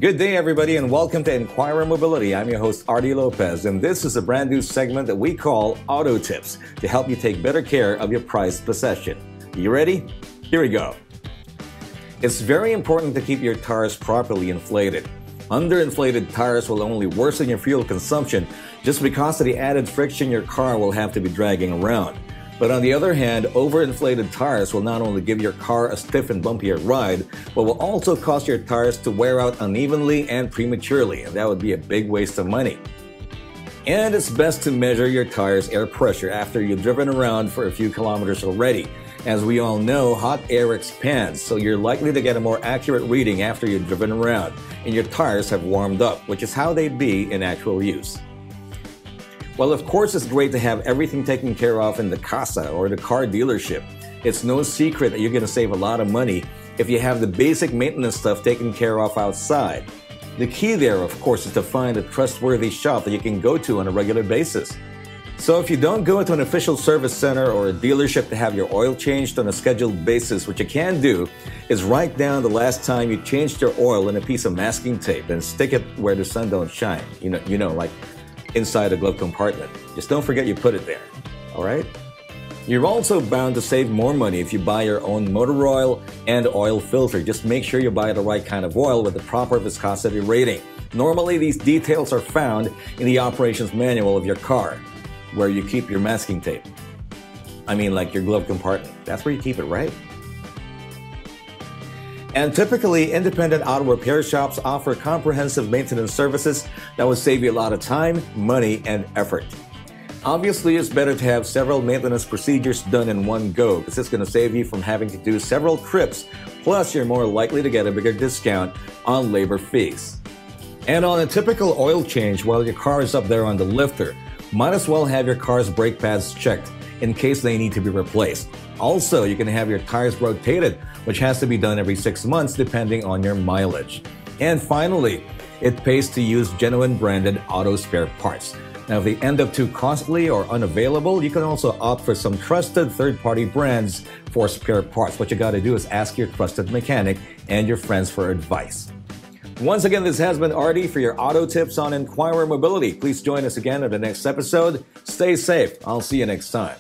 Good day, everybody, and welcome to Inquirer Mobility. I'm your host, Artie Lopez, and this is a brand new segment that we call Auto Tips to help you take better care of your prized possession. You ready? Here we go. It's very important to keep your tires properly inflated. Underinflated tires will only worsen your fuel consumption just because of the added friction your car will have to be dragging around. But on the other hand, overinflated tires will not only give your car a stiff and bumpier ride, but will also cause your tires to wear out unevenly and prematurely, and that would be a big waste of money. And it's best to measure your tire's air pressure after you've driven around for a few kilometers already. As we all know, hot air expands, so you're likely to get a more accurate reading after you've driven around, and your tires have warmed up, which is how they'd be in actual use. Well, of course, it's great to have everything taken care of in the casa or the car dealership. It's no secret that you're going to save a lot of money if you have the basic maintenance stuff taken care of outside. The key there, of course, is to find a trustworthy shop that you can go to on a regular basis. So if you don't go to an official service center or a dealership to have your oil changed on a scheduled basis, what you can do is write down the last time you changed your oil in a piece of masking tape and stick it where the sun don't shine. You know, like inside a glove compartment. Just don't forget you put it there, all right? You're also bound to save more money if you buy your own motor oil and oil filter. Just make sure you buy the right kind of oil with the proper viscosity rating. Normally, these details are found in the operations manual of your car, where you keep your masking tape. I mean, like your glove compartment. That's where you keep it, right? And typically, independent auto repair shops offer comprehensive maintenance services that will save you a lot of time, money, and effort. Obviously, it's better to have several maintenance procedures done in one go because it's going to save you from having to do several trips, plus you're more likely to get a bigger discount on labor fees. And on a typical oil change while your car is up there on the lifter, might as well have your car's brake pads checked in case they need to be replaced. Also, you can have your tires rotated, which has to be done every 6 months depending on your mileage. And finally, it pays to use genuine branded auto spare parts. Now, if they end up too costly or unavailable, you can also opt for some trusted third-party brands for spare parts. What you got to do is ask your trusted mechanic and your friends for advice. Once again, this has been Artie for your auto tips on Inquirer Mobility. Please join us again at the next episode. Stay safe. I'll see you next time.